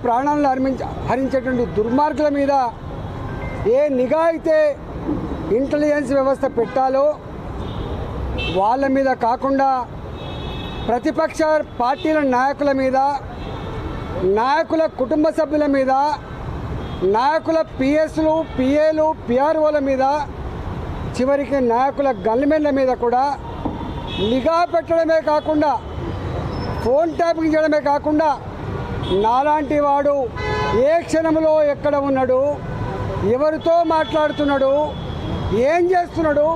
ప్రాణాలను హరించేటువంటి దుర్మార్గుల మీద ఏ నిఘా అయితే ఇంటెలిజెన్స్ వ్యవస్థ పెట్టాలో వాళ్ళ మీద కాకుండా ప్రతిపక్ష పార్టీల నాయకుల మీద, నాయకుల కుటుంబ సభ్యుల మీద, నాయకుల పిఎస్లు, పిఏలు, పిఆర్ఓల మీద, చివరికి నాయకుల గన్మెన్ల మీద కూడా నిఘా పెట్టడమే కాకుండా, ఫోన్ ట్యాపింగ్ చేయడమే కాకుండా నాలాంటి వాడు ఏ క్షణంలో ఎక్కడ ఉన్నాడు, ఎవరితో మాట్లాడుతున్నాడు, ఏం చేస్తున్నాడు,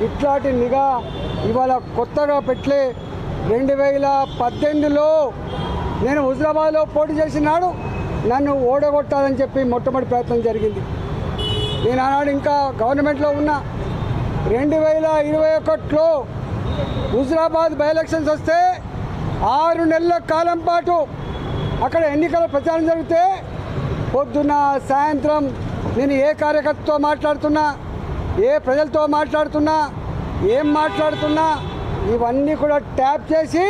ఇట్లాంటి నిఘా ఇవాళ కొత్తగా పెట్టలే. 2018లో నేను హుజరాబాద్లో పోటీ చేసినాడు నన్ను ఓడగొట్టాలని చెప్పి మొట్టమొదటి ప్రయత్నం జరిగింది. నేను ఆనాడు ఇంకా గవర్నమెంట్లో ఉన్నా. 2021లో హుజరాబాద్ బై ఎలక్షన్స్ వస్తే 6 నెలల కాలం పాటు అక్కడ ఎన్నికల ప్రచారం జరిగితే పొద్దున్న సాయంత్రం నేను ఏ కార్యకర్తతో మాట్లాడుతున్నా, ఏ ప్రజలతో మాట్లాడుతున్నా, ఏం మాట్లాడుతున్నా ఇవన్నీ కూడా ట్యాప్ చేసి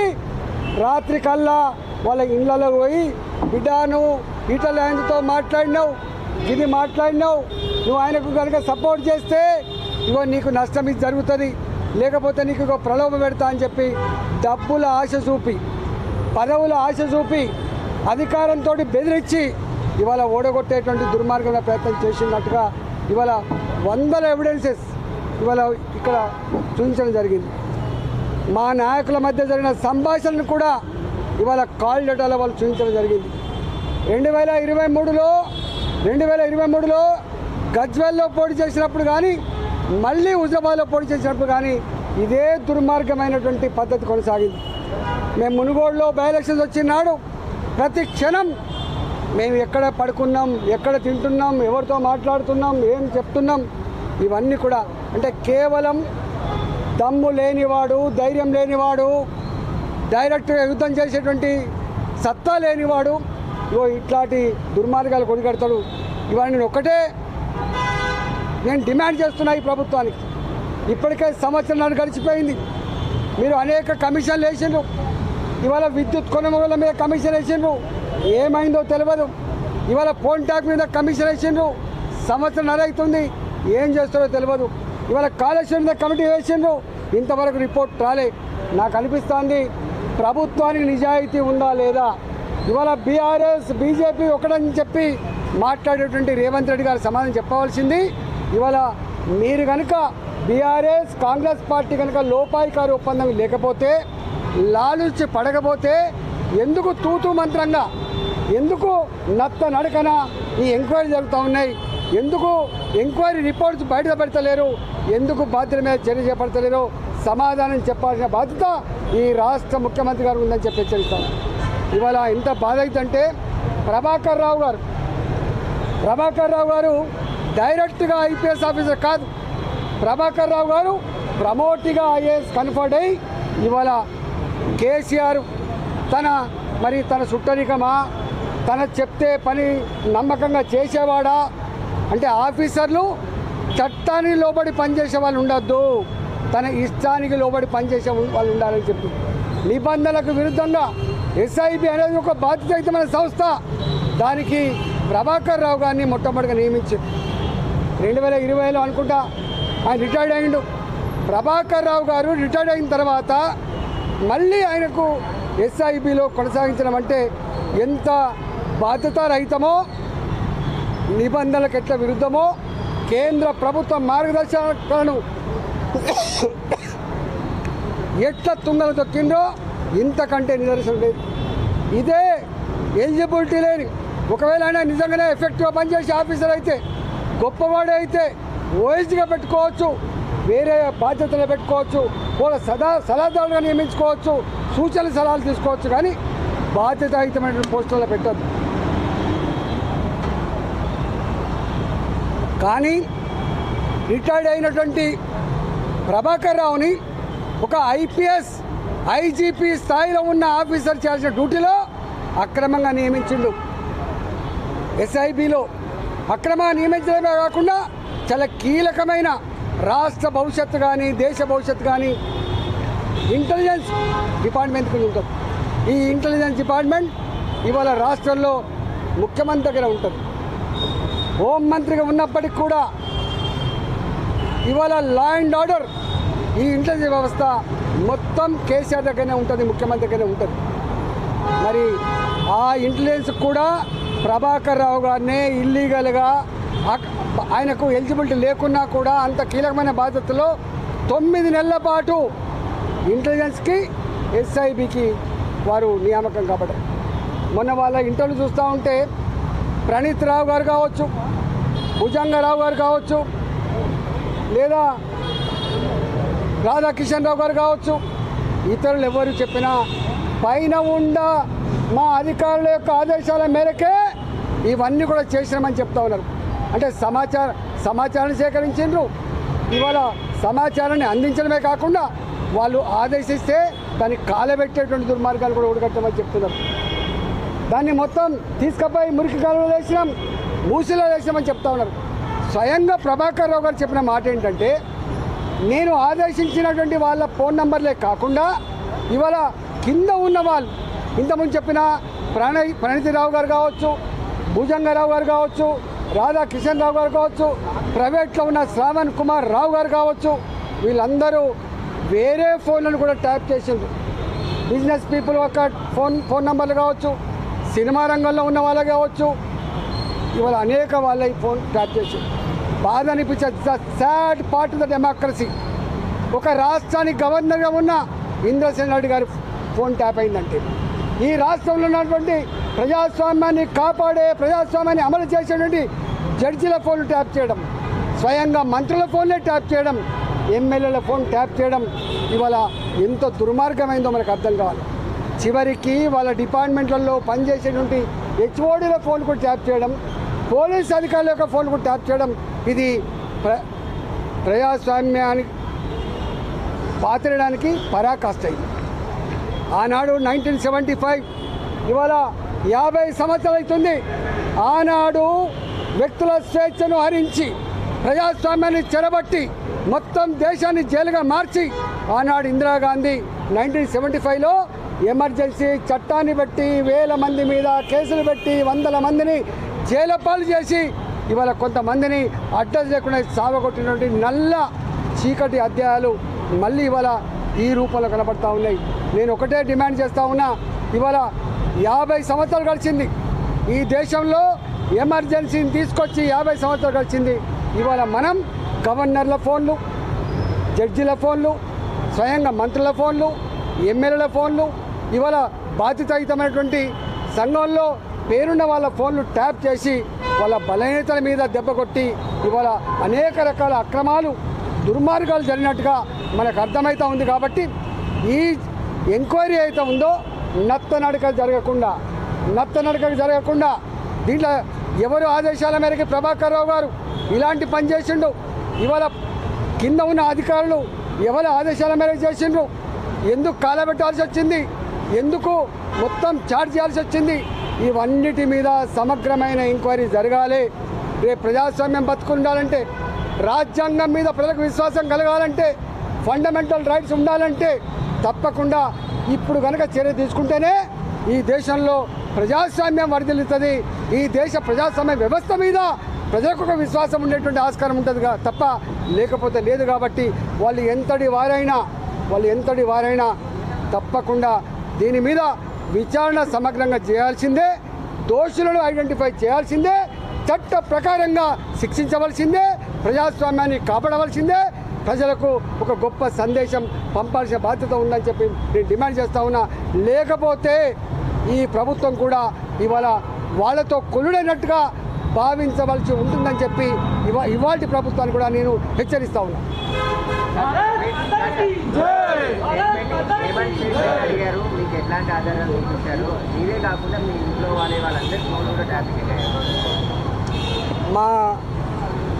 రాత్రి కల్లా వాళ్ళ ఇళ్ళలో పోయి, బిడ్డ నువ్వు ఈటల ఆయనతో మాట్లాడినావు, ఇది మాట్లాడినావు, నువ్వు ఆయనకు కనుక సపోర్ట్ చేస్తే ఇగో నీకు నష్టం ఇది జరుగుతుంది, లేకపోతే నీకు ఇగో ప్రలోభ పెడతా అని చెప్పి డబ్బుల ఆశ చూపి, పదవుల ఆశ చూపి, అధికారంతో బెదిరించి ఇవాళ ఓడగొట్టేటువంటి దుర్మార్గమైన ప్రయత్నం చేసినట్టుగా ఇవాళ వందల ఎవిడెన్సెస్ ఇవాళ ఇక్కడ చూపించడం జరిగింది. మా నాయకుల మధ్య జరిగిన సంభాషణను కూడా ఇవాళ కాల్ డేటాలో వాళ్ళు చూపించడం జరిగింది. 2023లో గజ్వేల్లో పోటీ చేసినప్పుడు కానీ, మళ్ళీ హుజరాబాద్లో పోటీ చేసినప్పుడు కానీ ఇదే దుర్మార్గమైనటువంటి పద్ధతి కొనసాగింది. మేము మునుగోడులో బై ఎలక్షన్స్ వచ్చినాడు ప్రతి క్షణం మేము ఎక్కడ పడుకున్నాం, ఎక్కడ తింటున్నాం, ఎవరితో మాట్లాడుతున్నాం, ఏం చెప్తున్నాం, ఇవన్నీ కూడా అంటే కేవలం దమ్ము లేనివాడు, ధైర్యం లేనివాడు, డైరెక్ట్గా యుద్ధం చేసేటువంటి సత్తా లేనివాడు ఇట్లాంటి దుర్మార్గాలు కొనిగడతాడు. ఇవన్నీ నేను డిమాండ్ చేస్తున్నా ఈ ప్రభుత్వానికి. ఇప్పటికే సంవత్సరాలు గడిచిపోయింది. మీరు అనేక కమిషన్లు వేసిండ్రు. ఇవాళ విద్యుత్ కొనుగోళ్ల మీద కమిషన్ వేసిండ్రు, ఏమైందో తెలియదు. ఇవాళ ఫోన్ ట్యాక్ మీద కమిషన్ వేసిండ్రు, సంవత్సరం అవుతుంది, ఏం చేస్తారో తెలియదు. ఇవాళ కాళేశ్వరం మీద కమిటీ వేసిండ్రు, ఇంతవరకు రిపోర్ట్ రాలే. నాకు అనిపిస్తోంది ప్రభుత్వానికి నిజాయితీ ఉందా లేదా. ఇవాళ బీఆర్ఎస్ బీజేపీ ఒకటని చెప్పి మాట్లాడేటువంటి రేవంత్ రెడ్డి గారు సమాధానం చెప్పవలసింది. ఇవాళ మీరు కనుక బీఆర్ఎస్ కాంగ్రెస్ పార్టీ కనుక లోపాయికారి ఒప్పందం లేకపోతే, లాలుచి పడకపోతే ఎందుకు తూతూ మంత్రంగా, ఎందుకు నత్త నడకన ఈ ఎంక్వైరీ జరుగుతూ ఉన్నాయి, ఎందుకు ఎంక్వైరీ రిపోర్ట్స్ బయట పెడతలేరు, ఎందుకు బాధ్యత మీద చర్య చేపడతలేరు, సమాధానం చెప్పాల్సిన బాధ్యత ఈ రాష్ట్ర ముఖ్యమంత్రి గారు ఉందని చెప్పి హెచ్చరిస్తాను. ఇవాళ ఎంత బాధ అవుతుందంటే ప్రభాకర్ రావు గారు డైరెక్ట్గా ఐపీఎస్ ఆఫీసర్ కాదు. ప్రభాకర్ రావు గారు ప్రమోట్గా ఐఏఎస్ కన్ఫర్డ్ అయ్యి ఇవాళ కేసీఆర్ తన సుట్టరికమా, తన చెప్తే పని నమ్మకంగా చేసేవాడా అంటే ఆఫీసర్లు చట్టానికి లోబడి పనిచేసే వాళ్ళు ఉండొద్దు, తన ఇష్టానికి లోబడి పనిచేసే వాళ్ళు ఉండాలని చెప్పి నిబంధనలకు విరుద్ధంగా ఎస్ఐబి అనేది ఒక బాధ్యతయుతమైన సంస్థ, దానికి ప్రభాకర్ రావు గారిని మొట్టమొదటిగా నియమించారు. 2020లో అనుకుంటా ఆయన రిటైర్డ్ అయ్యిండు. ప్రభాకర్ రావు గారు రిటైర్డ్ అయిన తర్వాత మళ్ళీ ఆయనకు ఎస్ఐబిలో కొనసాగించడం అంటే ఎంత బాధ్యతారహితమో, నిబంధనలకు ఎట్లా విరుద్ధమో, కేంద్ర ప్రభుత్వ మార్గదర్శకాలను ఎట్లా తుంగలు తొక్కిందో ఇంతకంటే నిదర్శనం లేదు. ఇదే ఎలిజిబిలిటీ లేని, ఒకవేళ ఆయన నిజంగానే ఎఫెక్టివ్గా పనిచేసే ఆఫీసర్ అయితే, గొప్పవాడే అయితే ఓఎస్గా పెట్టుకోవచ్చు, వేరే బాధ్యతలు పెట్టుకోవచ్చు, వాళ్ళ సలహాదారులుగా నియమించుకోవచ్చు, సూచన సలహాలు తీసుకోవచ్చు, కానీ బాధ్యతాయుతమైన పోస్టులలో పెట్టద్దు. కానీ రిటైర్డ్ అయినటువంటి ప్రభాకర్ రావుని ఒక ఐపీఎస్ ఐజీపీ స్థాయిలో ఉన్న ఆఫీసర్ చేయాల్సిన డ్యూటీలో అక్రమంగా నియమించిండు. ఎస్ఐబిలో అక్రమంగా నియమించడమే కాకుండా చాలా కీలకమైన రాష్ట్ర భవిష్యత్తు కానీ దేశ భవిష్యత్తు కానీ ఇంటెలిజెన్స్ డిపార్ట్మెంట్కి ఉంటుంది. ఈ ఇంటెలిజెన్స్ డిపార్ట్మెంట్ ఇవాళ రాష్ట్రంలో ముఖ్యమంత్రి దగ్గర ఉంటుంది. హోంమంత్రిగా ఉన్నప్పటికీ కూడా ఇవాళ లా అండ్ ఆర్డర్ ఈ ఇంటెలిజెన్స్ వ్యవస్థ మొత్తం కేసీఆర్ దగ్గరనే ఉంటుంది, ముఖ్యమంత్రి దగ్గరనే ఉంటుంది. మరి ఆ ఇంటెలిజెన్స్ కూడా ప్రభాకర్ రావు గారినే ఇల్లీగల్గా ఆయనకు ఎలిజిబిలిటీ లేకున్నా కూడా అంత కీలకమైన బాధ్యతలో 9 నెలల పాటు ఇంటెలిజెన్స్కి ఎస్ఐబికి వారు నియామకం కాబట్టి మొన్న వాళ్ళ ఇంటర్వ్యూ చూస్తూ ఉంటే ప్రణీత్ రావు గారు కావచ్చు, భుజంగరావు గారు కావచ్చు, లేదా రాధాకిషన్ రావు గారు కావచ్చు, ఇతరులు ఎవరు చెప్పినా పైన ఉండ మా అధికారుల యొక్క ఆదేశాల మేరకే ఇవన్నీ కూడా చేసినామని చెప్తా ఉన్నారు. అంటే సమాచారాన్ని సేకరించారు. ఇవాళ సమాచారాన్ని అందించడమే కాకుండా వాళ్ళు ఆదేశిస్తే దాన్ని కాలబెట్టేటువంటి దుర్మార్గాలు కూడా ఊడగట్టమని చెప్తున్నారు. దాన్ని మొత్తం తీసుకుపోయి మురికి కాలంలో వేసినాం, మూసిలో వేసినామని చెప్తా ఉన్నారు. స్వయంగా ప్రభాకర్ రావు గారు చెప్పిన మాట ఏంటంటే, నేను ఆదేశించినటువంటి వాళ్ళ ఫోన్ నంబర్లే కాకుండా ఇవాళ కింద ఉన్న వాళ్ళు ఇంతకుముందు చెప్పిన ప్రణీతిరావు గారు కావచ్చు, భుజంగరావు గారు కావచ్చు, రాధాకిషన్ రావు గారు కావచ్చు, ప్రైవేట్లో ఉన్న శ్రావణ్ కుమార్ రావు గారు కావచ్చు, వీళ్ళందరూ వేరే ఫోన్లను కూడా ట్యాప్ చేసిండ్రు. బిజినెస్ పీపుల్ ఒక ఫోన్ నంబర్లు కావచ్చు, సినిమా రంగంలో ఉన్న వాళ్ళు కావచ్చు, ఇవాళ అనేక వాళ్ళ ఈ ఫోన్ ట్యాప్ చేసి బాధ అనిపించే sad part of the democracy. ఒక రాష్ట్రానికి గవర్నర్గా ఉన్న ఇంద్రసేన్ రెడ్డి గారి ఫోన్ ట్యాప్ అయిందంటే ఈ రాష్ట్రంలో ఉన్నటువంటి ప్రజాస్వామ్యాన్ని కాపాడే, ప్రజాస్వామ్యాన్ని అమలు చేసేటువంటి జడ్జిల ఫోన్లు ట్యాప్ చేయడం, స్వయంగా మంత్రుల ఫోన్లే ట్యాప్ చేయడం, ఎమ్మెల్యేల ఫోన్ ట్యాప్ చేయడం ఇవాళ ఎంత దుర్మార్గమైందో మనకు అర్థం కావాలి. చివరికి వాళ్ళ డిపార్ట్మెంట్లలో పనిచేసేటువంటి హెచ్ఓడీల ఫోన్ కూడా ట్యాప్ చేయడం, పోలీస్ అధికారుల యొక్క ఫోన్ కూడా ట్యాప్ చేయడం, ఇది ప్రజాస్వామ్యానికి పాతరడానికి పరాకాష్ట. ఇది ఆనాడు 1975, ఇవాళ 50 సంవత్సరాలు అవుతుంది. ఆనాడు వ్యక్తుల స్వేచ్ఛను హరించి ప్రజాస్వామ్యాన్ని చెరబట్టి మొత్తం దేశాన్ని జైలుగా మార్చి ఆనాడు ఇందిరాగాంధీ 1975లో ఎమర్జెన్సీ చట్టాన్ని బట్టి వేల మంది మీద కేసులు పెట్టి వందల మందిని జైలు పాలు చేసి ఇవాళ కొంతమందిని అడ్రస్ లేకుండా సావగొట్టినటువంటి నల్ల చీకటి అధ్యాయాలు మళ్ళీ ఇవాళ ఈ రూపంలో కనబడతా ఉన్నాయి. నేను ఒకటే డిమాండ్ చేస్తూ ఉన్నా, ఇవాళ 50 సంవత్సరాలు గడిచింది ఈ దేశంలో, ఎమర్జెన్సీని తీసుకొచ్చి 50 సంవత్సరాలు గడిచింది. ఇవాళ మనం గవర్నర్ల ఫోన్లు, జడ్జిల ఫోన్లు, స్వయంగా మంత్రుల ఫోన్లు, ఎమ్మెల్యేల ఫోన్లు, ఇవాళ బాధ్యతాయుతమైనటువంటి సంఘంలో పేరున్న వాళ్ళ ఫోన్లు ట్యాప్ చేసి వాళ్ళ బలహీనతల మీద దెబ్బ కొట్టి ఇవాళ అనేక రకాల అక్రమాలు, దుర్మార్గాలు జరిగినట్టుగా మనకు అర్థమవుతూ ఉంది. కాబట్టి ఈ ఎంక్వైరీ అయితే ఉందో నత్తనడక జరగకుండా దీంట్లో ఎవరు ఆదేశాల మేరకు ప్రభాకర్ రావు గారు ఇలాంటి పని చేసిండు, ఇవాళ కింద ఉన్న అధికారులు ఎవరి ఆదేశాల మేరకు చేసిండ్రు, ఎందుకు కాలబెట్టాల్సి వచ్చింది, ఎందుకు మొత్తం చార్జ్ చేయాల్సి వచ్చింది, ఇవన్నిటి మీద సమగ్రమైన ఎంక్వైరీ జరగాలి. రేపు ప్రజాస్వామ్యం బతుకుండాలంటే, రాజ్యాంగం మీద ప్రజలకు విశ్వాసం కలగాలంటే, ఫండమెంటల్ రైట్స్ ఉండాలంటే తప్పకుండా ఇప్పుడు కనుక చర్య తీసుకుంటేనే ఈ దేశంలో ప్రజాస్వామ్యం వర్ధిల్లుతుంది. ఈ దేశ ప్రజాస్వామ్య వ్యవస్థ మీద ప్రజలకు ఒక విశ్వాసం ఉండేటువంటి ఆస్కారం ఉంటుంది తప్ప లేకపోతే లేదు. కాబట్టి వాళ్ళు ఎంతటి వారైనా తప్పకుండా దీని మీద విచారణ సమగ్రంగా చేయాల్సిందే, దోషులను ఐడెంటిఫై చేయాల్సిందే, చట్ట ప్రకారంగా శిక్షించవలసిందే, ప్రజాస్వామ్యాన్ని కాపాడవలసిందే, ప్రజలకు ఒక గొప్ప సందేశం పంపాల్సిన బాధ్యత ఉందని చెప్పి నేను డిమాండ్ చేస్తా ఉన్నా. లేకపోతే ఈ ప్రభుత్వం కూడా ఇవాళ వాళ్ళతో కొలుడైనట్టుగా భావించవలసి ఉంటుందని చెప్పి ఇవాళ ప్రభుత్వాన్ని కూడా నేను హెచ్చరిస్తా ఉన్నా.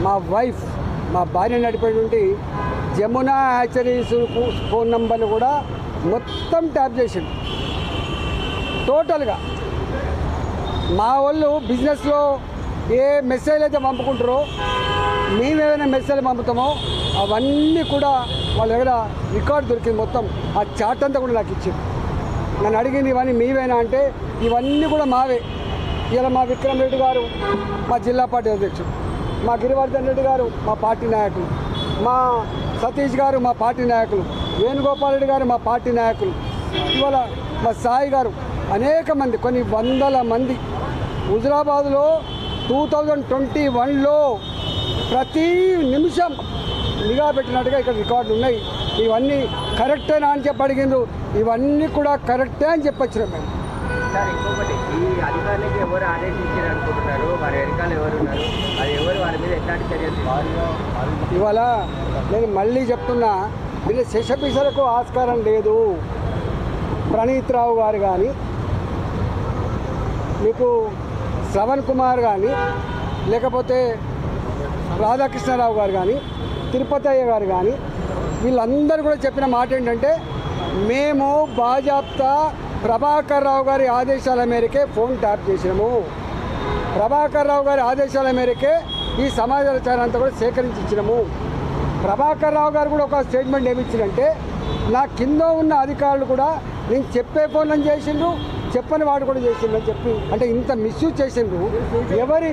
మా వైఫ్, మా భార్య నడిపేటువంటి జమునా హ్యాచరీస్ ఫోన్ నంబర్లు కూడా మొత్తం ట్యాప్ చేసిండు టోటల్గా. మా వాళ్ళు బిజినెస్లో ఏ మెసేజ్ అయితే పంపుకుంటారో, మేమేమైనా మెసేజ్ పంపుతామో అవన్నీ కూడా వాళ్ళ దగ్గర రికార్డు దొరికింది. మొత్తం ఆ చాట్ అంతా కూడా నాకు ఇచ్చింది. నన్ను అడిగింది ఇవన్నీ మీవేనా అంటే ఇవన్నీ కూడా మావే. ఇలా మా విక్రమ్ రెడ్డి గారు మా జిల్లా పార్టీ అధ్యక్షుడు, మా గిరివర్ధన్ రెడ్డి గారు మా పార్టీ నాయకులు, మా సతీష్ గారు మా పార్టీ నాయకులు, వేణుగోపాల్ రెడ్డి గారు మా పార్టీ నాయకులు, ఇవాళ మా సాయి గారు, అనేక మంది, కొన్ని వందల మంది హుజురాబాద్లో 2021లో ప్రతి నిమిషం నిఘా పెట్టినట్టుగా ఇక్కడ రికార్డులు ఉన్నాయి. ఇవన్నీ కరెక్టేనా అని చెప్పి అడిగిండ్రు. ఇవన్నీ కూడా కరెక్టే అని చెప్పొచ్చినాం మేము. సార్ ఇంకొకటి, ఈ అధికారులకి ఎవరు ఆదేశించారు అనుకుంటున్నారు, వారి వెనకాల ఎవరు ఉన్నారు, అది ఎవరు, వారి మీద ఎట్లాంటి చర్యలు? ఇవాళ నేను మళ్ళీ చెప్తున్నా, వీళ్ళు శశపిసలకు ఆస్కారం లేదు. ప్రణీత్ రావు గారు కానీ, మీకు శ్రవణ్ కుమార్ కానీ, లేకపోతే రాధాకృష్ణరావు గారు కానీ, తిరుపతయ్య గారు కానీ, వీళ్ళందరూ కూడా చెప్పిన మాట ఏంటంటే, మేము బాజాప్తా ప్రభాకర్ రావు గారి ఆదేశాల మేరకే ఫోన్ ట్యాప్ చేసినాము. ప్రభాకర్ రావు గారి ఆదేశాల మేరకే ఈ సమాచారం అంతా కూడా సేకరించి ఇచ్చినాము. ప్రభాకర్ రావు గారు కూడా ఒక స్టేట్మెంట్ ఏమి ఇచ్చిందంటే, నా కింద ఉన్న అధికారులు కూడా నేను చెప్పే ఫోన్లను చేసిండ్రు, చెప్పని వాడు కూడా చేసిండ్రు అని చెప్పి, అంటే ఇంత మిస్యూజ్ చేసిండ్రు. ఎవరి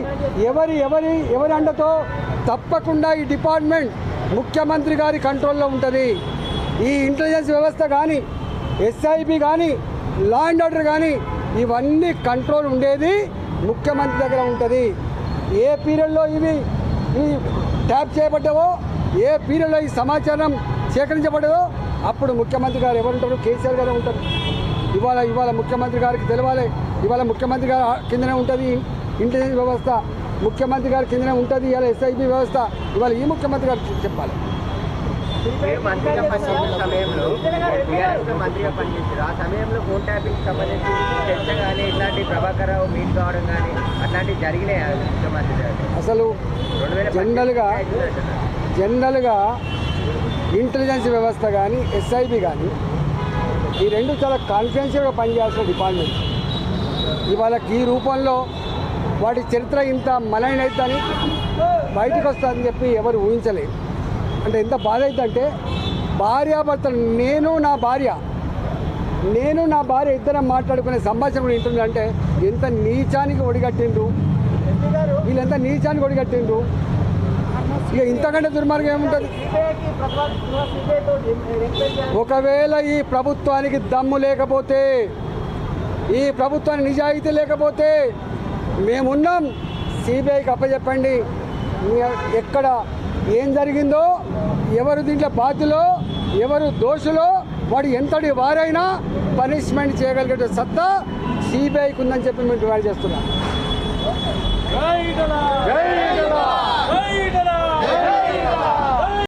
ఎవరి ఎవరి ఎవరి అండతో? తప్పకుండా ఈ డిపార్ట్మెంట్ ముఖ్యమంత్రి గారి కంట్రోల్లో ఉంటుంది. ఈ ఇంటెలిజెన్స్ వ్యవస్థ కానీ, ఎస్ఐబి కానీ, లా అండ్ ఆర్డర్ కానీ, ఇవన్నీ కంట్రోల్ ఉండేది ముఖ్యమంత్రి దగ్గర ఉంటుంది. ఏ పీరియడ్లో ఇవి ట్యాప్ చేయబడ్డావో, ఏ పీరియడ్లో ఈ సమాచారం సేకరించబడ్డదో అప్పుడు ముఖ్యమంత్రి గారు ఎవరు ఉంటారు? కేసీఆర్ గారే ఉంటారు. ఇవాళ ముఖ్యమంత్రి గారికి తెలవాలి. ఇవాళ ముఖ్యమంత్రి గారు కిందనే ఉంటుంది ఇంటెలిజెన్స్ వ్యవస్థ, ముఖ్యమంత్రి గారి కిందనే ఉంటుంది ఇవాళ ఎస్ఐబి వ్యవస్థ. ఇవాళ ఈ ముఖ్యమంత్రి గారు చెప్పాలి. మంత్రిగా పనిచేసిన సమయంలో మంత్రిగా పనిచేశారు, ఆ సమయంలో ఫోన్ ట్యాపింగ్ సంబంధించి చర్చ కానీ, ఇట్లాంటి ప్రభాకర్ రావు మీట్ కావడం కానీ అట్లాంటివి జరిగినాయి ముఖ్యమంత్రి గారు? అసలు జనరల్గా ఇంటెలిజెన్స్ వ్యవస్థ కానీ, ఎస్ఐబి కానీ, ఈ రెండు చాలా కాన్ఫిడెన్షియల్గా పనిచేయాల్సిన డిపార్ట్మెంట్. ఇవాళ ఈ రూపంలో వాటి చరిత్ర ఇంత మలైన అవుతుందని, బయటకు వస్తుందని చెప్పి ఎవరు ఊహించలేదు. అంటే ఎంత బాధ అవుతుందంటే, భార్యాభర్తలు నేను నా భార్య ఇద్దరం మాట్లాడుకునే సంభాషణ కూడా వింటుందంటే ఎంత నీచానికి ఒడిగట్టిండ్రు వీళ్ళు, ఎంత నీచానికి ఒడిగట్టిండ్రు. ఇక ఇంతకంటే దుర్మార్గం ఏముంటుంది? ఒకవేళ ఈ ప్రభుత్వానికి దమ్ము లేకపోతే, ఈ ప్రభుత్వానికి నిజాయితీ లేకపోతే మేమున్నాం, సిబిఐకి అప్పచెప్పండి. ఎక్కడ ఏం జరిగిందో, ఎవరు దీంట్లో బాధ్యులో, ఎవరు దోషులో, వాడు ఎంతటి వారైనా పనిష్మెంట్ చేయగలిగే సత్తా సిబిఐకి ఉందని చెప్పి మేము డిమాండ్ చేస్తున్నాం.